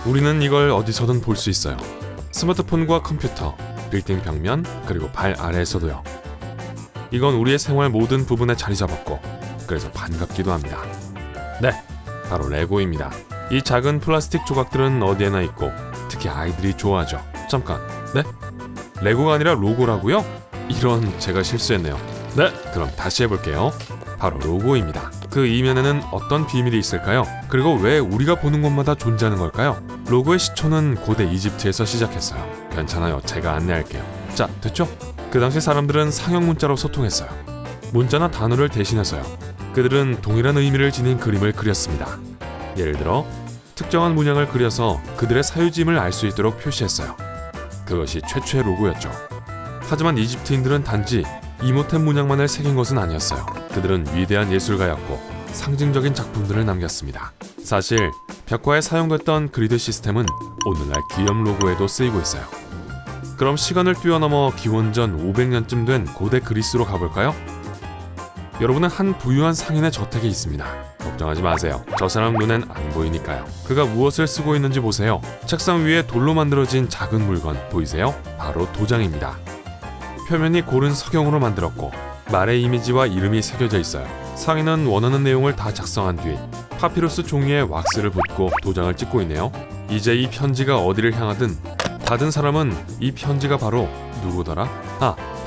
우리는 이걸 어디서든 볼 수 있어요. 스마트폰과 컴퓨터, 빌딩 벽면, 그리고 발 아래에서도요. 이건 우리의 생활 모든 부분에 자리 잡았고, 그래서 반갑기도 합니다. 네, 바로 레고입니다. 이 작은 플라스틱 조각들은 어디에나 있고 특히 아이들이 좋아하죠. 잠깐, 네? 레고가 아니라 로고라고요? 이런, 제가 실수했네요. 네, 그럼 다시 해볼게요. 바로 로고입니다. 그 이면에는 어떤 비밀이 있을까요? 그리고 왜 우리가 보는 곳마다 존재하는 걸까요? 로고의 시초는 고대 이집트에서 시작했어요. 괜찮아요, 제가 안내할게요. 자, 됐죠? 그 당시 사람들은 상형 문자로 소통했어요. 문자나 단어를 대신해서요. 그들은 동일한 의미를 지닌 그림을 그렸습니다. 예를 들어 특정한 문양을 그려서 그들의 사유지임을 알 수 있도록 표시했어요. 그것이 최초의 로고였죠. 하지만 이집트인들은 단지 이모템 문양만을 새긴 것은 아니었어요. 그들은 위대한 예술가였고 상징적인 작품들을 남겼습니다. 사실 벽화에 사용됐던 그리드 시스템은 오늘날 기업 로고에도 쓰이고 있어요. 그럼 시간을 뛰어넘어 기원전 500년쯤 된 고대 그리스로 가볼까요? 여러분은 한 부유한 상인의 저택에 있습니다. 걱정하지 마세요. 저 사람 눈엔 안 보이니까요. 그가 무엇을 쓰고 있는지 보세요. 책상 위에 돌로 만들어진 작은 물건 보이세요? 바로 도장입니다. 표면이 고른 석영으로 만들었고 말의 이미지와 이름이 새겨져 있어요. 상인은 원하는 내용을 다 작성한 뒤 파피루스 종이에 왁스를 붓고 도장을 찍고 있네요. 이제 이 편지가 어디를 향하든 받은 사람은 이 편지가 바로 누구더라?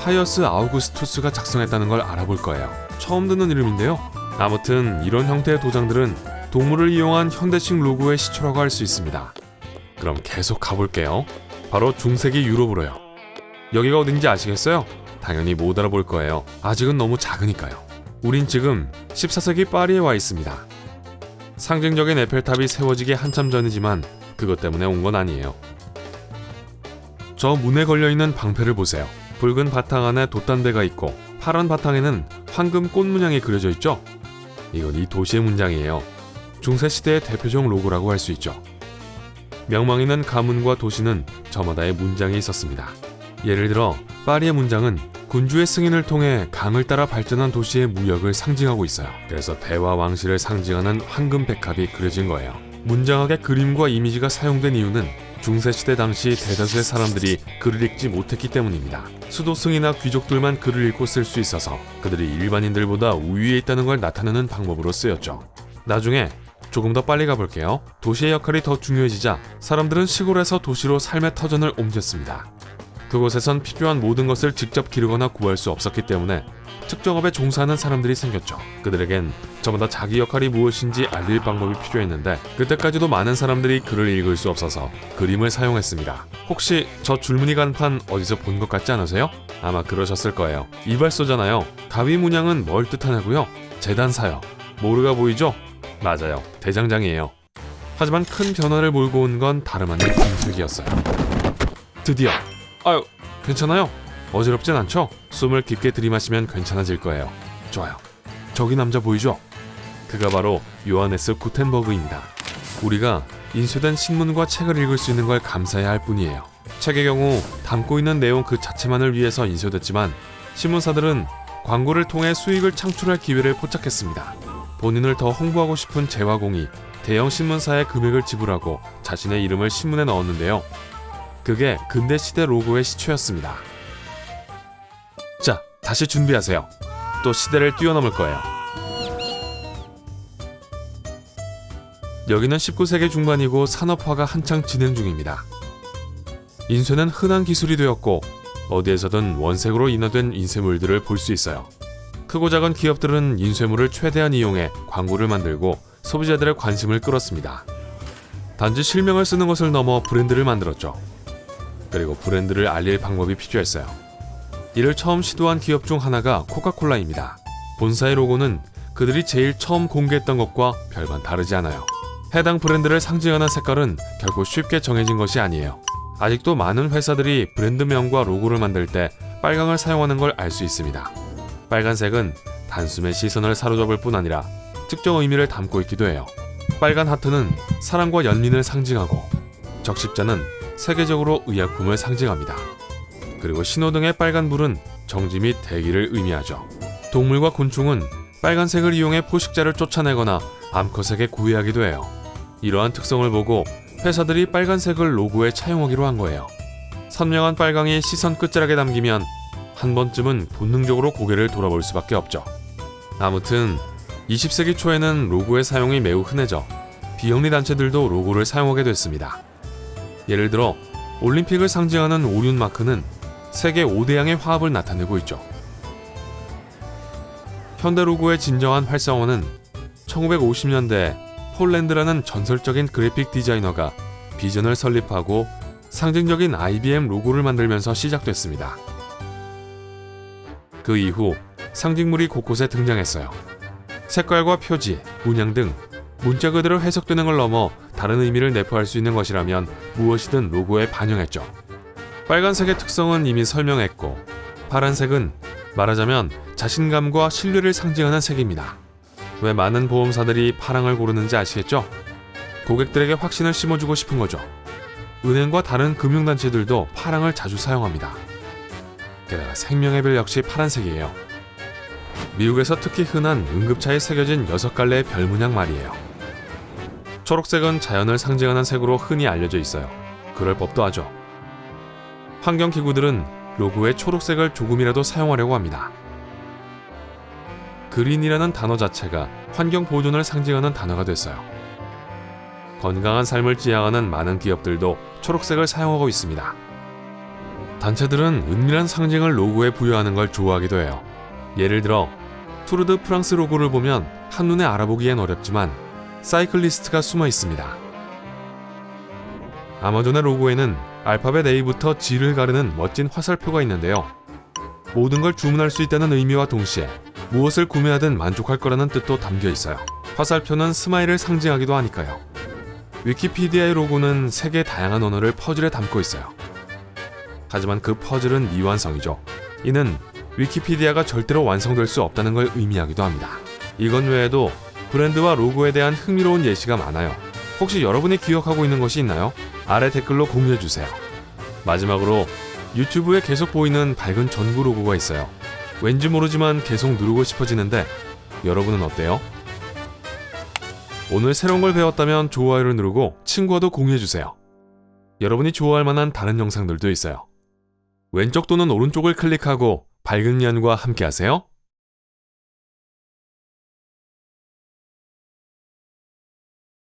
파이어스 아우구스투스가 작성했다는 걸 알아볼 거예요. 처음 듣는 이름인데요. 아무튼 이런 형태의 도장들은 동물을 이용한 현대식 로고의 시초라고 할 수 있습니다. 그럼 계속 가볼게요. 바로 중세기 유럽으로요. 여기가 어딘지 아시겠어요? 당연히 못 알아볼 거예요. 아직은 너무 작으니까요. 우린 지금 14세기 파리에 와 있습니다. 상징적인 에펠탑이 세워지기 한참 전이지만 그것 때문에 온 건 아니에요. 저 문에 걸려있는 방패를 보세요. 붉은 바탕 안에 돛단대가 있고 파란 바탕에는 황금 꽃 문양이 그려져 있죠? 이건 이 도시의 문장이에요. 중세시대의 대표적 로고라고 할 수 있죠. 명망 있는 가문과 도시는 저마다의 문장이 있었습니다. 예를 들어 파리의 문장은 군주의 승인을 통해 강을 따라 발전한 도시의 무역을 상징하고 있어요. 그래서 대와 왕실을 상징하는 황금 백합이 그려진 거예요. 문장학에 그림과 이미지가 사용된 이유는 중세시대 당시 대다수의 사람들이 글을 읽지 못했기 때문입니다. 수도승이나 귀족들만 글을 읽고 쓸 수 있어서 그들이 일반인들보다 우위에 있다는 걸 나타내는 방법으로 쓰였죠. 나중에 조금 더 빨리 가볼게요. 도시의 역할이 더 중요해지자 사람들은 시골에서 도시로 삶의 터전을 옮겼습니다. 그곳에선 필요한 모든 것을 직접 기르거나 구할 수 없었기 때문에 특정업에 종사하는 사람들이 생겼죠. 그들에겐 저마다 자기 역할이 무엇인지 알릴 방법이 필요했는데 그때까지도 많은 사람들이 글을 읽을 수 없어서 그림을 사용했습니다. 혹시 저 줄무늬 간판 어디서 본 것 같지 않으세요? 아마 그러셨을 거예요. 이발소잖아요. 가위 문양은 뭘 뜻하냐고요? 재단사요. 모르가 보이죠? 맞아요. 대장장이에요. 하지만 큰 변화를 몰고 온 건 다름 아닌 금색이었어요. 드디어. 아유, 괜찮아요? 어지럽진 않죠? 숨을 깊게 들이마시면 괜찮아질 거예요. 좋아요. 저기 남자 보이죠? 그가 바로 요하네스 구텐버그입니다. 우리가 인쇄된 신문과 책을 읽을 수 있는 걸 감사해야 할 뿐이에요. 책의 경우 담고 있는 내용 그 자체만을 위해서 인쇄됐지만 신문사들은 광고를 통해 수익을 창출할 기회를 포착했습니다. 본인을 더 홍보하고 싶은 재화공이 대형 신문사에 금액을 지불하고 자신의 이름을 신문에 넣었는데요. 그게 근대시대 로고의 시초였습니다. 자, 다시 준비하세요. 또 시대를 뛰어넘을 거예요. 여기는 19세기 중반이고 산업화가 한창 진행 중입니다. 인쇄는 흔한 기술이 되었고 어디에서든 원색으로 인화된 인쇄물들을 볼 수 있어요. 크고 작은 기업들은 인쇄물을 최대한 이용해 광고를 만들고 소비자들의 관심을 끌었습니다. 단지 실명을 쓰는 것을 넘어 브랜드를 만들었죠. 그리고 브랜드를 알릴 방법이 필요했어요. 이를 처음 시도한 기업 중 하나가 코카콜라입니다. 본사의 로고는 그들이 제일 처음 공개했던 것과 별반 다르지 않아요. 해당 브랜드를 상징하는 색깔은 결코 쉽게 정해진 것이 아니에요. 아직도 많은 회사들이 브랜드명과 로고를 만들 때 빨강을 사용하는 걸 알 수 있습니다. 빨간색은 단숨에 시선을 사로잡을 뿐 아니라 특정 의미를 담고 있기도 해요. 빨간 하트는 사랑과 연민을 상징하고 적십자는 세계적으로 의약품을 상징합니다. 그리고 신호등의 빨간 불은 정지 및 대기를 의미하죠. 동물과 곤충은 빨간색을 이용해 포식자를 쫓아내거나 암컷에게 구애하기도 해요. 이러한 특성을 보고 회사들이 빨간색을 로고에 차용하기로 한 거예요. 선명한 빨강이 시선 끝자락에 담기면 한 번쯤은 본능적으로 고개를 돌아볼 수밖에 없죠. 아무튼 20세기 초에는 로고의 사용이 매우 흔해져 비영리 단체들도 로고를 사용하게 됐습니다. 예를 들어 올림픽을 상징하는 오륜 마크는 세계 5대양의 화합을 나타내고 있죠. 현대 로고의 진정한 활성화는 1950년대 폴랜드라는 전설적인 그래픽 디자이너가 비전을 설립하고 상징적인 IBM 로고를 만들면서 시작됐습니다. 그 이후 상징물이 곳곳에 등장했어요. 색깔과 표지, 문양 등 문자 그대로 해석되는 걸 넘어 다른 의미를 내포할 수 있는 것이라면 무엇이든 로고에 반영했죠. 빨간색의 특성은 이미 설명했고, 파란색은 말하자면 자신감과 신뢰를 상징하는 색입니다. 왜 많은 보험사들이 파랑을 고르는지 아시겠죠? 고객들에게 확신을 심어주고 싶은 거죠. 은행과 다른 금융단체들도 파랑을 자주 사용합니다. 게다가 생명의 별 역시 파란색이에요. 미국에서 특히 흔한 응급차에 새겨진 6갈래의 별 문양 말이에요. 초록색은 자연을 상징하는 색으로 흔히 알려져 있어요. 그럴 법도 하죠. 환경기구들은 로고에 초록색을 조금이라도 사용하려고 합니다. 그린이라는 단어 자체가 환경 보존을 상징하는 단어가 됐어요. 건강한 삶을 지향하는 많은 기업들도 초록색을 사용하고 있습니다. 단체들은 은밀한 상징을 로고에 부여하는 걸 좋아하기도 해요. 예를 들어 투르 드 프랑스 로고를 보면 한눈에 알아보기엔 어렵지만 사이클리스트가 숨어 있습니다. 아마존의 로고에는 알파벳 A부터 G를 가르는 멋진 화살표가 있는데요. 모든 걸 주문할 수 있다는 의미와 동시에 무엇을 구매하든 만족할 거라는 뜻도 담겨 있어요. 화살표는 스마일을 상징하기도 하니까요. 위키피디아의 로고는 세계 다양한 언어를 퍼즐에 담고 있어요. 하지만 그 퍼즐은 미완성이죠. 이는 위키피디아가 절대로 완성될 수 없다는 걸 의미하기도 합니다. 이건 외에도 브랜드와 로고에 대한 흥미로운 예시가 많아요. 혹시 여러분이 기억하고 있는 것이 있나요? 아래 댓글로 공유해주세요. 마지막으로 유튜브에 계속 보이는 밝은 전구 로고가 있어요. 왠지 모르지만 계속 누르고 싶어지는데 여러분은 어때요? 오늘 새로운 걸 배웠다면 좋아요를 누르고 친구와도 공유해주세요. 여러분이 좋아할 만한 다른 영상들도 있어요. 왼쪽 또는 오른쪽을 클릭하고 밝은 연과 함께하세요.